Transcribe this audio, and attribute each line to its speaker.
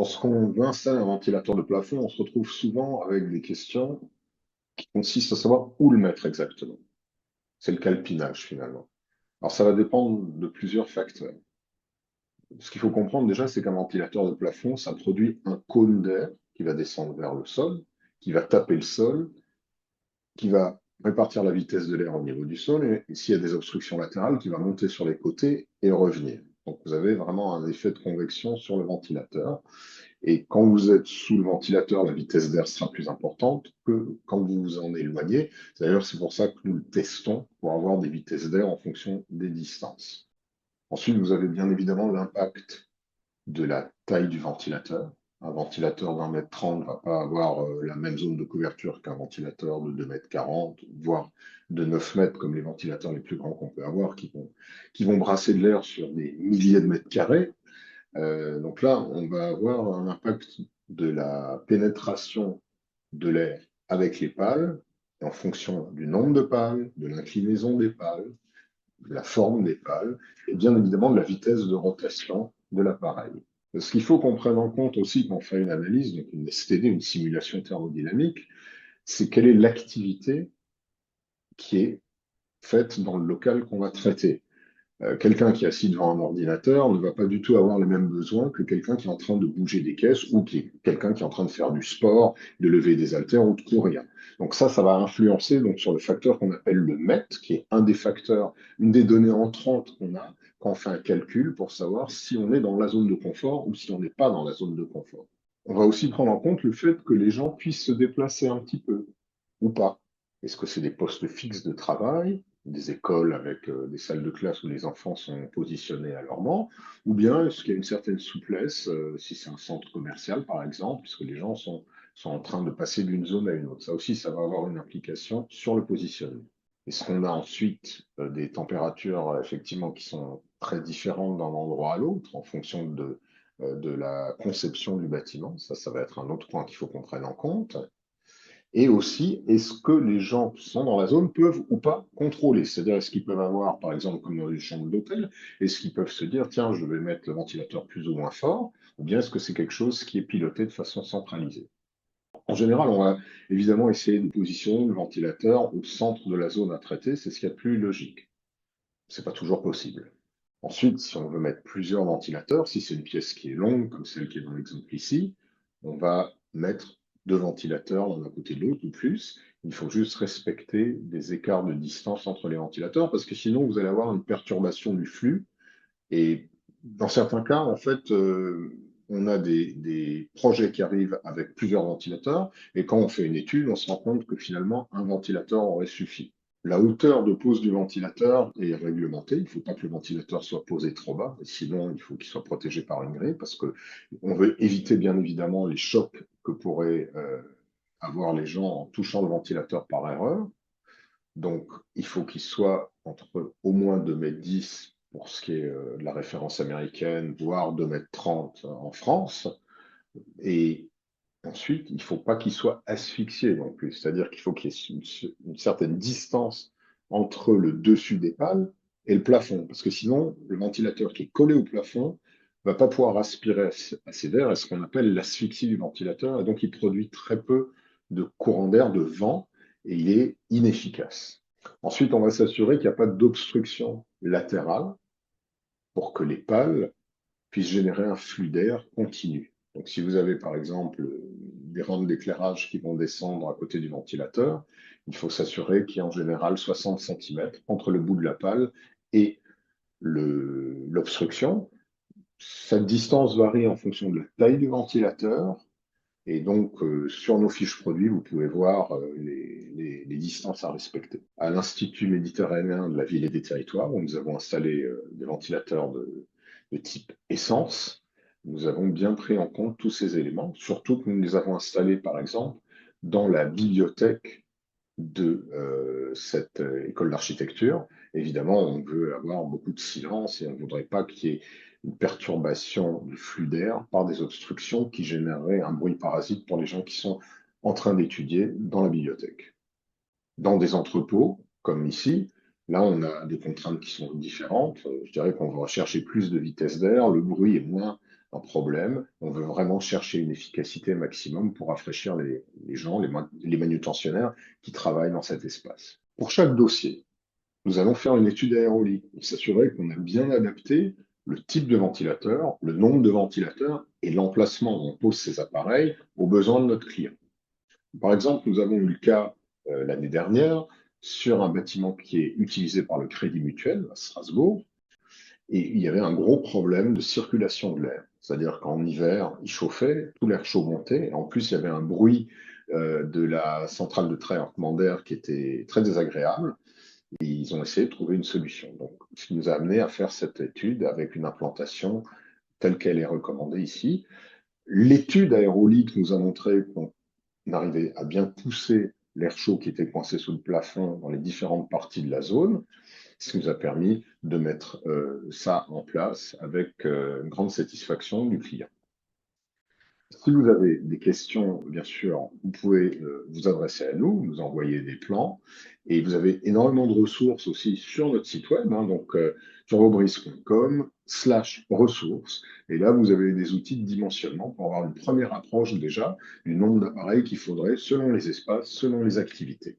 Speaker 1: Lorsqu'on veut installer un ventilateur de plafond, on se retrouve souvent avec des questions qui consistent à savoir où le mettre exactement. C'est le calpinage finalement. Alors ça va dépendre de plusieurs facteurs. Ce qu'il faut comprendre déjà, c'est qu'un ventilateur de plafond, ça produit un cône d'air qui va descendre vers le sol, qui va taper le sol, qui va répartir la vitesse de l'air au niveau du sol, et s'il y a des obstructions latérales, qui va monter sur les côtés et revenir. Donc vous avez vraiment un effet de convection sur le ventilateur. Et quand vous êtes sous le ventilateur, la vitesse d'air sera plus importante que quand vous vous en éloignez. D'ailleurs, c'est pour ça que nous le testons pour avoir des vitesses d'air en fonction des distances. Ensuite, vous avez bien évidemment l'impact de la taille du ventilateur. Un ventilateur d'un mètre 30 ne va pas avoir la même zone de couverture qu'un ventilateur de 2 mètres 40, voire de 9 mètres, comme les ventilateurs les plus grands qu'on peut avoir, qui vont brasser de l'air sur des milliers de mètres carrés. Donc là, on va avoir un impact de la pénétration de l'air avec les pales, en fonction du nombre de pales, de l'inclinaison des pales, de la forme des pales, et bien évidemment de la vitesse de rotation de l'appareil. Ce qu'il faut qu'on prenne en compte aussi quand on fait une analyse, donc une STD, une simulation thermodynamique, c'est quelle est l'activité qui est faite dans le local qu'on va traiter. Quelqu'un qui est assis devant un ordinateur ne va pas du tout avoir les mêmes besoins que quelqu'un qui est en train de bouger des caisses ou quelqu'un qui est en train de faire du sport, de lever des haltères ou de courir. Donc ça va influencer donc, sur le facteur qu'on appelle le MET, qui est un des facteurs, une des données entrantes qu'on a quand on fait un calcul pour savoir si on est dans la zone de confort ou si on n'est pas dans la zone de confort. On va aussi prendre en compte le fait que les gens puissent se déplacer un petit peu ou pas. Est-ce que c'est des postes fixes de travail, des écoles avec des salles de classe où les enfants sont positionnés à leur banc, ou bien est-ce qu'il y a une certaine souplesse, si c'est un centre commercial par exemple, puisque les gens sont en train de passer d'une zone à une autre. Ça aussi, ça va avoir une implication sur le positionnement. Est-ce qu'on a ensuite des températures effectivement qui sont très différentes d'un endroit à l'autre en fonction de la conception du bâtiment? Ça va être un autre point qu'il faut qu'on prenne en compte. Et aussi, est-ce que les gens qui sont dans la zone peuvent ou pas contrôler? C'est-à-dire, est-ce qu'ils peuvent avoir, par exemple, comme dans les chambres d'hôtel, est-ce qu'ils peuvent se dire, tiens, je vais mettre le ventilateur plus ou moins fort, ou bien est-ce que c'est quelque chose qui est piloté de façon centralisée? En général, on va évidemment essayer de positionner le ventilateur au centre de la zone à traiter, c'est ce qu'il y a de plus logique. C'est pas toujours possible. Ensuite, si on veut mettre plusieurs ventilateurs, si c'est une pièce qui est longue, comme celle qui est dans l'exemple ici, on va mettre deux ventilateurs l'un à côté de l'autre ou plus. Il faut juste respecter des écarts de distance entre les ventilateurs parce que sinon vous allez avoir une perturbation du flux. Et dans certains cas, en fait, on a des projets qui arrivent avec plusieurs ventilateurs et quand on fait une étude, on se rend compte que finalement un ventilateur aurait suffi. La hauteur de pose du ventilateur est réglementée. Il ne faut pas que le ventilateur soit posé trop bas, sinon il faut qu'il soit protégé par une grille parce que on veut éviter bien évidemment les chocs que pourraient avoir les gens en touchant le ventilateur par erreur. Donc il faut qu'il soit entre au moins 2,10 m pour ce qui est de la référence américaine, voire 2,30 m en France. Et ensuite, il ne faut pas qu'il soit asphyxié non plus, c'est-à-dire qu'il faut qu'il y ait une certaine distance entre le dessus des pales et le plafond, parce que sinon, le ventilateur qui est collé au plafond ne va pas pouvoir aspirer assez d'air, et ce qu'on appelle l'asphyxie du ventilateur, et donc il produit très peu de courant d'air, de vent, et il est inefficace. Ensuite, on va s'assurer qu'il n'y a pas d'obstruction latérale pour que les pales puissent générer un flux d'air continu. Donc, si vous avez par exemple des rampes d'éclairage qui vont descendre à côté du ventilateur, il faut s'assurer qu'il y a en général 60 cm entre le bout de la pale et l'obstruction. Cette distance varie en fonction de la taille du ventilateur. Et donc, sur nos fiches produits, vous pouvez voir les distances à respecter. À l'Institut méditerranéen de la ville et des territoires, où nous avons installé des ventilateurs de type essence, nous avons bien pris en compte tous ces éléments, surtout que nous les avons installés, par exemple, dans la bibliothèque de cette école d'architecture. Évidemment, on veut avoir beaucoup de silence et on ne voudrait pas qu'il y ait une perturbation du flux d'air par des obstructions qui généreraient un bruit parasite pour les gens qui sont en train d'étudier dans la bibliothèque. Dans des entrepôts, comme ici, là, on a des contraintes qui sont différentes. Je dirais qu'on va rechercher plus de vitesse d'air, le bruit est moins un problème, on veut vraiment chercher une efficacité maximum pour rafraîchir les gens, les manutentionnaires qui travaillent dans cet espace. Pour chaque dossier, nous allons faire une étude aérolique pour s'assurer qu'on a bien adapté le type de ventilateur, le nombre de ventilateurs et l'emplacement où on pose ces appareils aux besoins de notre client. Par exemple, nous avons eu le cas l'année dernière sur un bâtiment qui est utilisé par le Crédit Mutuel à Strasbourg, et il y avait un gros problème de circulation de l'air. C'est-à-dire qu'en hiver, il chauffait, tout l'air chaud montait, et en plus, il y avait un bruit de la centrale de traitement d'air qui était très désagréable, et ils ont essayé de trouver une solution. Donc, ce qui nous a amené à faire cette étude avec une implantation telle qu'elle est recommandée ici. L'étude aérolique nous a montré qu'on arrivait à bien pousser l'air chaud qui était coincé sous le plafond dans les différentes parties de la zone, ce qui nous a permis de mettre ça en place avec une grande satisfaction du client. Si vous avez des questions, bien sûr, vous pouvez vous adresser à nous, nous envoyer des plans. Et vous avez énormément de ressources aussi sur notre site web, hein, donc turbobrice.com/ressources. Et là, vous avez des outils de dimensionnement pour avoir une première approche déjà du nombre d'appareils qu'il faudrait selon les espaces, selon les activités.